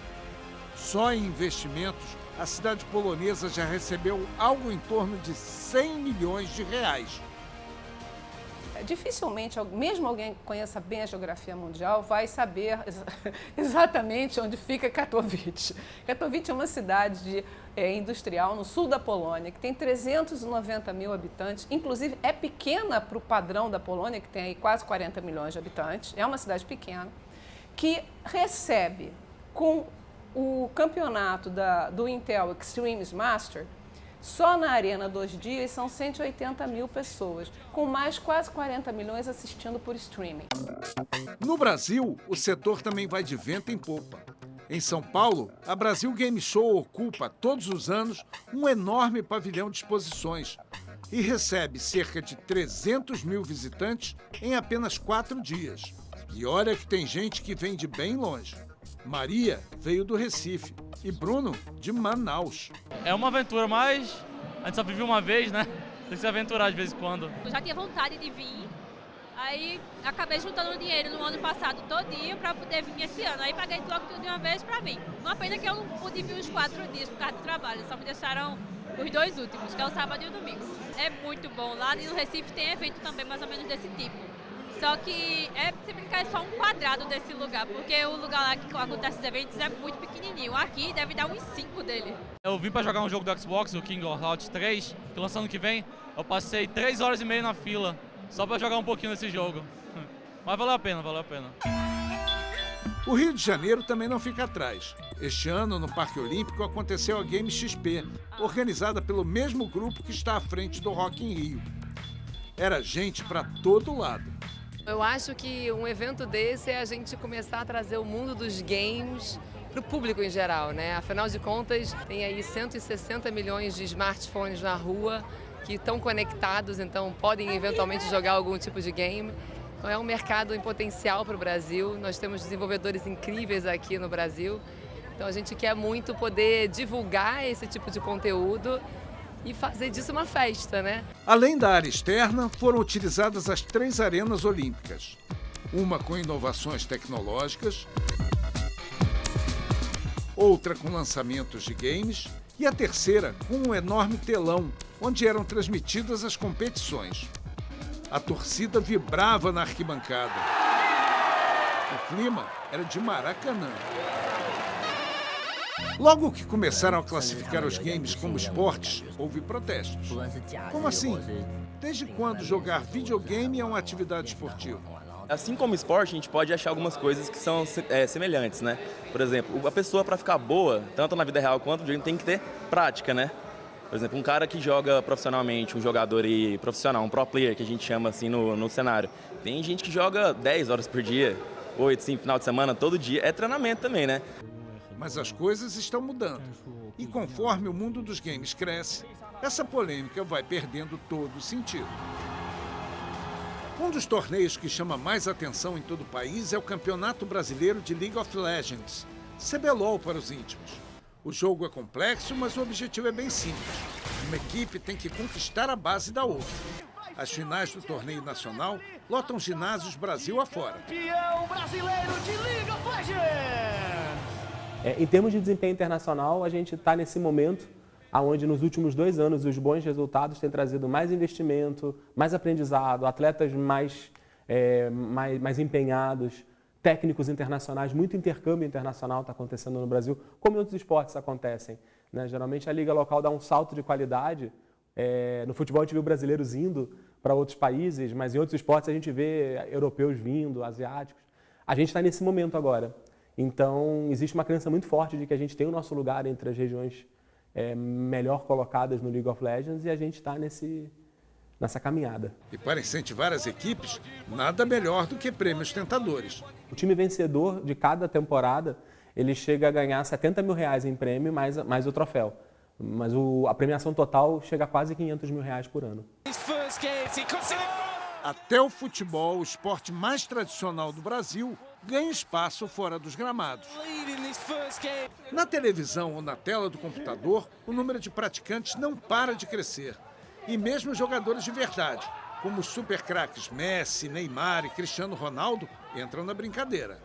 Só em investimentos, a cidade polonesa já recebeu algo em torno de 100 milhões de reais. Dificilmente, mesmo alguém que conheça bem a geografia mundial, vai saber exatamente onde fica Katowice. Katowice é uma cidade industrial no sul da Polônia, que tem 390 mil habitantes. Inclusive, é pequena para o padrão da Polônia, que tem aí quase 40 milhões de habitantes. É uma cidade pequena, que recebe com o campeonato do Intel Extremes Master. Só na Arena 2 dias são 180 mil pessoas, com mais quase 40 milhões assistindo por streaming. No Brasil, o setor também vai de vento em popa. Em São Paulo, a Brasil Game Show ocupa todos os anos um enorme pavilhão de exposições e recebe cerca de 300 mil visitantes em apenas 4 dias. E olha que tem gente que vem de bem longe. Maria veio do Recife e Bruno de Manaus. É uma aventura, mas a gente só vive uma vez, né? Tem que se aventurar de vez em quando. Eu já tinha vontade de vir, aí acabei juntando dinheiro no ano passado todinho para poder vir esse ano. Aí paguei logo tudo de uma vez para vir. Uma pena que eu não pude vir os 4 dias por causa do trabalho, só me deixaram os 2 últimos, que é o sábado e o domingo. É muito bom, lá no Recife tem evento também mais ou menos desse tipo. Só que se brincar, é só um quadrado desse lugar, porque o lugar lá que acontece os eventos é muito pequenininho. Aqui deve dar uns 5 dele. Eu vim pra jogar um jogo do Xbox, o King of Hearts 3, que lança ano que vem. Eu passei 3 horas e meia na fila só para jogar um pouquinho nesse jogo. Mas valeu a pena, valeu a pena. O Rio de Janeiro também não fica atrás. Este ano, no Parque Olímpico, aconteceu a Game XP, organizada pelo mesmo grupo que está à frente do Rock in Rio. Era gente para todo lado. Eu acho que um evento desse é a gente começar a trazer o mundo dos games para o público em geral, né? Afinal de contas, tem aí 160 milhões de smartphones na rua que estão conectados, então podem eventualmente jogar algum tipo de game. Então é um mercado em potencial para o Brasil. Nós temos desenvolvedores incríveis aqui no Brasil. Então a gente quer muito poder divulgar esse tipo de conteúdo e fazer disso uma festa, né? Além da área externa, foram utilizadas as 3 arenas olímpicas. Uma com inovações tecnológicas, outra com lançamentos de games e a terceira com um enorme telão, onde eram transmitidas as competições. A torcida vibrava na arquibancada. O clima era de Maracanã. Logo que começaram a classificar os games como esportes, houve protestos. Como assim? Desde quando jogar videogame é uma atividade esportiva? Assim como esporte, a gente pode achar algumas coisas que são semelhantes, né? Por exemplo, a pessoa para ficar boa, tanto na vida real quanto no videogame, tem que ter prática, né? Por exemplo, um cara que joga profissionalmente, um jogador profissional, um pro player, que a gente chama assim no cenário. Tem gente que joga 10 horas por dia, 8, 5, final de semana, todo dia. É treinamento também, né? Mas as coisas estão mudando. E conforme o mundo dos games cresce, essa polêmica vai perdendo todo o sentido. Um dos torneios que chama mais atenção em todo o país é o Campeonato Brasileiro de League of Legends, CBLOL para os íntimos. O jogo é complexo, mas o objetivo é bem simples. Uma equipe tem que conquistar a base da outra. As finais do torneio nacional lotam ginásios Brasil afora. Campeão brasileiro de League of Legends! Em termos de desempenho internacional, a gente está nesse momento onde nos últimos 2 anos os bons resultados têm trazido mais investimento, mais aprendizado, atletas mais empenhados, técnicos internacionais, muito intercâmbio internacional está acontecendo no Brasil, como em outros esportes acontecem, né? Geralmente a liga local dá um salto de qualidade. No futebol a gente vê brasileiros indo para outros países, mas em outros esportes a gente vê europeus vindo, asiáticos. A gente está nesse momento agora. Então, existe uma crença muito forte de que a gente tem o nosso lugar entre as regiões melhor colocadas no League of Legends e a gente está nessa caminhada. E para incentivar as equipes, nada melhor do que prêmios tentadores. O time vencedor de cada temporada, ele chega a ganhar R$70 mil em prêmio, mais o troféu. Mas a premiação total chega a quase R$500 mil por ano. Até o futebol, o esporte mais tradicional do Brasil, ganha espaço fora dos gramados. Na televisão ou na tela do computador, o número de praticantes não para de crescer. E mesmo jogadores de verdade, como os super craques Messi, Neymar e Cristiano Ronaldo, entram na brincadeira.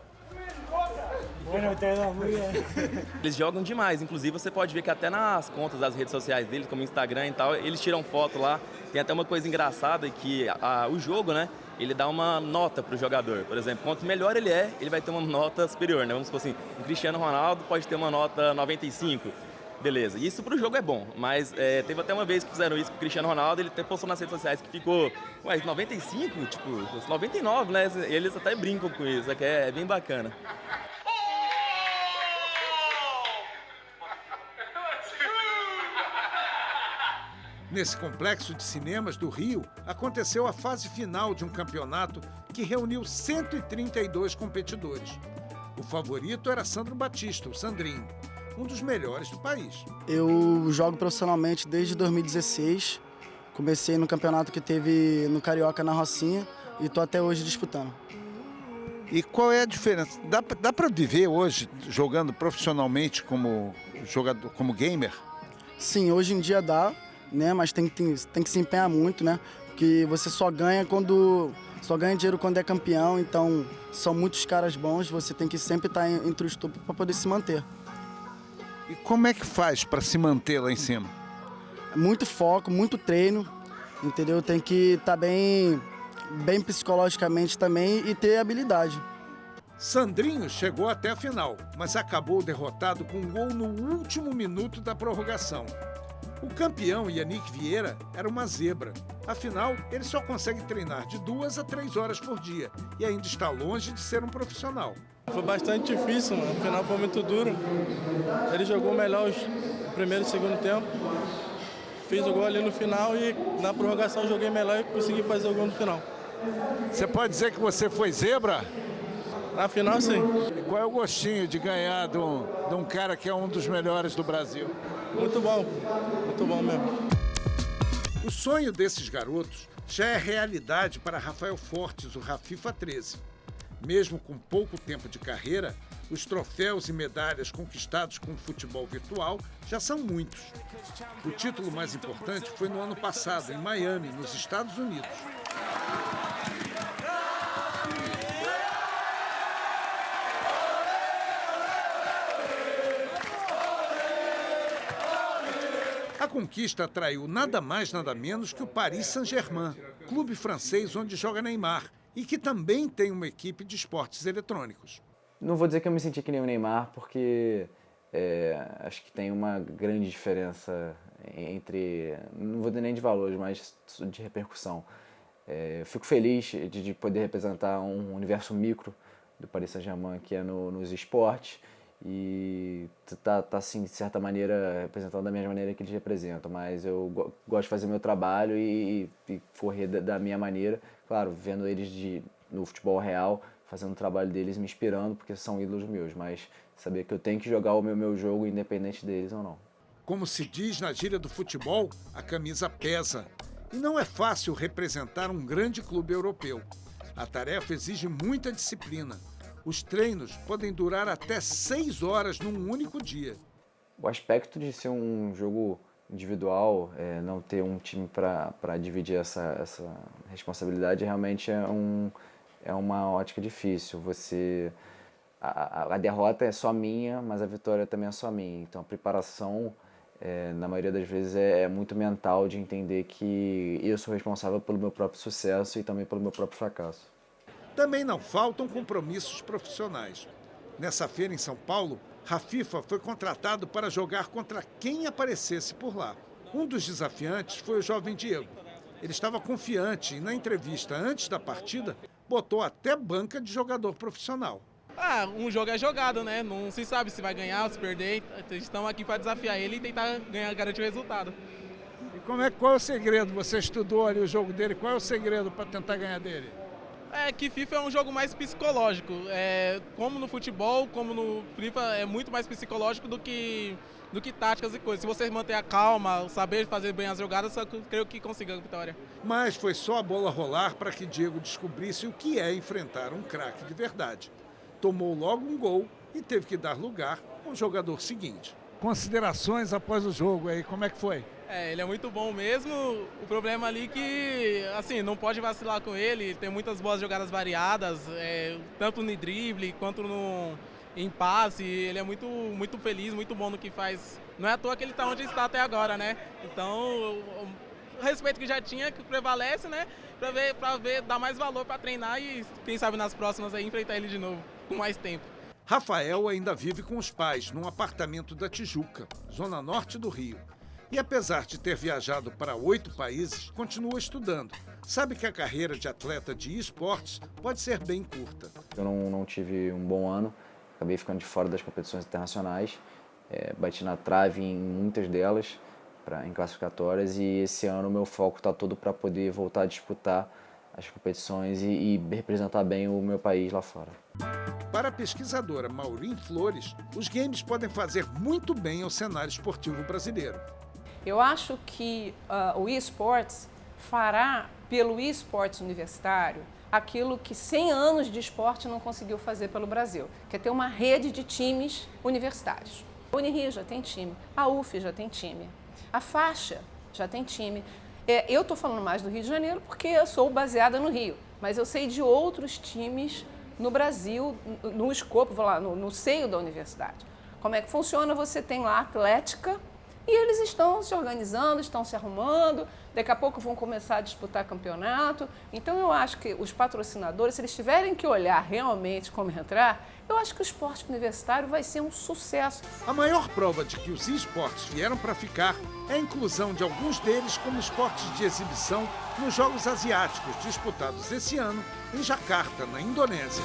Eles jogam demais, inclusive você pode ver que até nas contas das redes sociais deles, como Instagram e tal, eles tiram foto lá. Tem até uma coisa engraçada que o jogo, né, ele dá uma nota para o jogador. Por exemplo, quanto melhor ele é, ele vai ter uma nota superior, né? Vamos supor assim, o Cristiano Ronaldo pode ter uma nota 95. Beleza, isso pro jogo é bom, mas teve até uma vez que fizeram isso com o Cristiano Ronaldo, ele até postou nas redes sociais que ficou, 95? Tipo, 99, né? Eles até brincam com isso, é bem bacana. Nesse complexo de cinemas do Rio, aconteceu a fase final de um campeonato que reuniu 132 competidores. O favorito era Sandro Batista, o Sandrinho, um dos melhores do país. Eu jogo profissionalmente desde 2016. Comecei no campeonato que teve no Carioca, na Rocinha, e estou até hoje disputando. E qual é a diferença? Dá para viver hoje jogando profissionalmente como jogador, como gamer? Sim, hoje em dia dá, né? Mas tem que se empenhar muito, né? Porque você só ganha dinheiro quando é campeão, então são muitos caras bons, você tem que sempre estar entre os topos para poder se manter. E como é que faz para se manter lá em cima? Muito foco, muito treino, entendeu? Tem que estar bem psicologicamente também e ter habilidade. Sandrinho chegou até a final, mas acabou derrotado com um gol no último minuto da prorrogação. O campeão, Yannick Vieira, era uma zebra. Afinal, ele só consegue treinar de 2 a 3 horas por dia e ainda está longe de ser um profissional. Foi bastante difícil, mano. O final foi muito duro. Ele jogou melhor o primeiro e o segundo tempo. Fiz o gol ali no final e na prorrogação joguei melhor e consegui fazer o gol no final. Você pode dizer que você foi zebra? Na final, sim. E qual é o gostinho de ganhar de um cara que é um dos melhores do Brasil? Muito bom mesmo. O sonho desses garotos já é realidade para Rafael Fortes, o Rafifa 13. Mesmo com pouco tempo de carreira, os troféus e medalhas conquistados com o futebol virtual já são muitos. O título mais importante foi no ano passado, em Miami, nos Estados Unidos. A conquista atraiu nada mais, nada menos que o Paris Saint-Germain, clube francês onde joga Neymar, e que também tem uma equipe de esportes eletrônicos. Não vou dizer que eu me senti que nem o Neymar, porque acho que tem uma grande diferença entre, não vou dizer nem de valores, mas de repercussão. Eu fico feliz de poder representar um universo micro do Paris Saint-Germain, que é nos esportes, e tá assim, de certa maneira, representando da mesma maneira que eles representam, mas eu gosto de fazer meu trabalho e correr da minha maneira, claro, vendo eles no futebol real, fazendo o trabalho deles, me inspirando, porque são ídolos meus, mas saber que eu tenho que jogar o meu jogo independente deles ou não. Como se diz na gíria do futebol, a camisa pesa. E não é fácil representar um grande clube europeu. A tarefa exige muita disciplina. Os treinos podem durar até 6 horas num único dia. O aspecto de ser um jogo individual, não ter um time para dividir essa responsabilidade, realmente é uma ótica difícil. A derrota é só minha, mas a vitória também é só minha. Então a preparação, na maioria das vezes, é muito mental, de entender que eu sou responsável pelo meu próprio sucesso e também pelo meu próprio fracasso. Também não faltam compromissos profissionais. Nessa feira em São Paulo, Rafifa foi contratado para jogar contra quem aparecesse por lá. Um dos desafiantes foi o jovem Diego. Ele estava confiante e, na entrevista antes da partida, botou até banca de jogador profissional. Um jogo é jogado, né? Não se sabe se vai ganhar ou se perder. Estamos aqui para desafiar ele e tentar garantir o resultado. E qual é o segredo? Você estudou ali o jogo dele, qual é o segredo para tentar ganhar dele? Que FIFA é um jogo mais psicológico. Como no futebol, como no FIFA, é muito mais psicológico do que táticas e coisas. Se você manter a calma, saber fazer bem as jogadas, eu creio que consiga a vitória. Mas foi só a bola rolar para que Diego descobrisse o que é enfrentar um craque de verdade. Tomou logo um gol e teve que dar lugar ao jogador seguinte. Considerações após o jogo aí, como é que foi? Ele é muito bom mesmo. O problema ali que, assim, não pode vacilar com ele. Tem muitas boas jogadas variadas, tanto no drible quanto em passe. Ele é muito, muito feliz, muito bom no que faz. Não é à toa que ele está onde está até agora, né? Então, o respeito que já tinha, que prevalece, né? Para ver, dar mais valor para treinar e, quem sabe, nas próximas aí, enfrentar ele de novo, com mais tempo. Rafael ainda vive com os pais num apartamento da Tijuca, zona norte do Rio. E apesar de ter viajado para 8 países, continua estudando. Sabe que a carreira de atleta de esportes pode ser bem curta. Eu não tive um bom ano, acabei ficando de fora das competições internacionais, bati na trave em muitas delas, em classificatórias, e esse ano o meu foco está todo para poder voltar a disputar as competições e representar bem o meu país lá fora. Para a pesquisadora Maureen Flores, os games podem fazer muito bem ao cenário esportivo brasileiro. Eu acho que o eSports fará pelo eSports universitário aquilo que 100 anos de esporte não conseguiu fazer pelo Brasil, que é ter uma rede de times universitários. A Unirio já tem time, a UF já tem time, a Faixa já tem time. Eu estou falando mais do Rio de Janeiro porque eu sou baseada no Rio, mas eu sei de outros times no Brasil, no escopo, no seio da universidade. Como é que funciona? Você tem lá a Atlética, E eles estão se organizando, estão se arrumando, daqui a pouco vão começar a disputar campeonato. Então eu acho que os patrocinadores, se eles tiverem que olhar realmente como entrar, eu acho que o esporte universitário vai ser um sucesso. A maior prova de que os esportes vieram para ficar é a inclusão de alguns deles como esportes de exibição nos Jogos Asiáticos disputados esse ano em Jakarta, na Indonésia.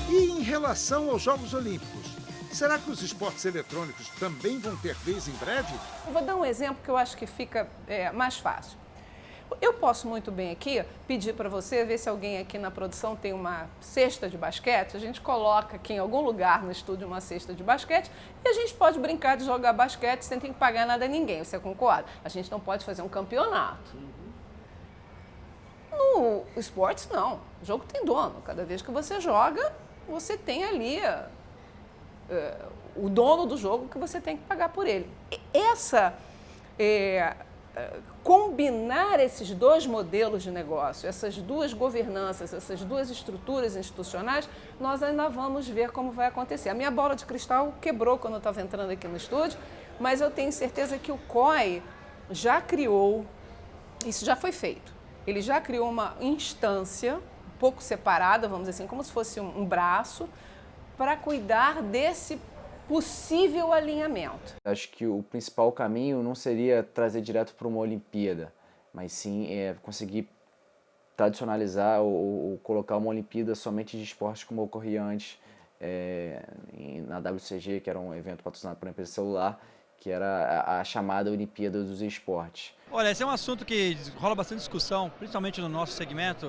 Em relação aos Jogos Olímpicos, será que os esportes eletrônicos também vão ter vez em breve? Eu vou dar um exemplo que eu acho que fica mais fácil. Eu posso muito bem aqui pedir para você, ver se alguém aqui na produção tem uma cesta de basquete, a gente coloca aqui em algum lugar no estúdio uma cesta de basquete e a gente pode brincar de jogar basquete sem ter que pagar nada a ninguém, você concorda? A gente não pode fazer um campeonato. No esportes, não. O jogo tem dono. Cada vez que você joga, você tem ali o dono do jogo que você tem que pagar por ele. Combinar esses dois modelos de negócio, essas duas governanças, essas duas estruturas institucionais, nós ainda vamos ver como vai acontecer. A minha bola de cristal quebrou quando eu estava entrando aqui no estúdio, mas eu tenho certeza que o COI já criou, isso já foi feito, ele já criou uma instância um pouco separada, vamos dizer assim, como se fosse um braço, para cuidar desse possível alinhamento. Acho que o principal caminho não seria trazer direto para uma Olimpíada, mas sim conseguir tradicionalizar ou colocar uma Olimpíada somente de esportes como ocorria antes na WCG, que era um evento patrocinado por uma empresa celular, que era a chamada Olimpíada dos Esportes. Olha, esse é um assunto que rola bastante discussão, principalmente no nosso segmento.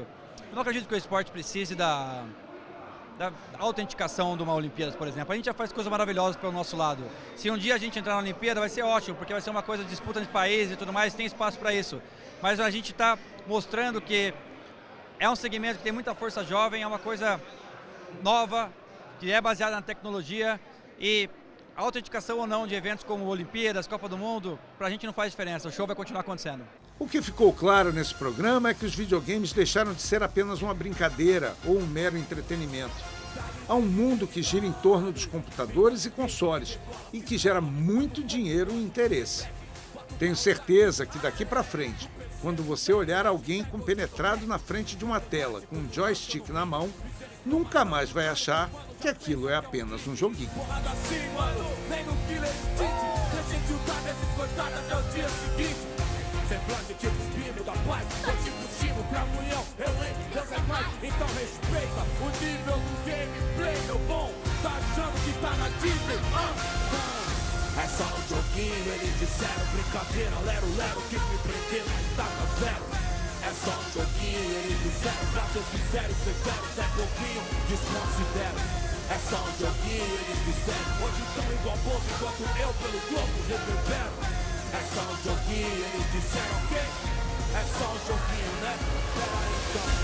Eu não acredito que o esporte precise da autenticação de uma Olimpíada, por exemplo. A gente já faz coisas maravilhosas pelo nosso lado. Se um dia a gente entrar na Olimpíada, vai ser ótimo, porque vai ser uma coisa de disputa de países e tudo mais, tem espaço para isso. Mas a gente está mostrando que é um segmento que tem muita força jovem, é uma coisa nova, que é baseada na tecnologia, e a autenticação ou não de eventos como Olimpíadas, Copa do Mundo, para a gente não faz diferença, o show vai continuar acontecendo. O que ficou claro nesse programa é que os videogames deixaram de ser apenas uma brincadeira ou um mero entretenimento. Há um mundo que gira em torno dos computadores e consoles e que gera muito dinheiro e interesse. Tenho certeza que daqui para frente, quando você olhar alguém compenetrado na frente de uma tela com um joystick na mão, nunca mais vai achar que aquilo é apenas um joguinho. Semblante tipo pino da paz, ou tipo timo pra munhão, eu hein, Deus é mais, então respeita o nível do gameplay, meu bom, tá achando que tá na Disney, é só um joguinho, eles disseram, brincadeira, lero, lero, quis me prender, mas tava zero, é só um joguinho, eles disseram, pra ser sincero, severos, é pouquinho, desconsidero, é só um joguinho, eles disseram, hoje tão igual bobo, enquanto eu pelo globo reverbero. É só um joguinho, eles disseram que é só um joguinho, né? Pera aí, então.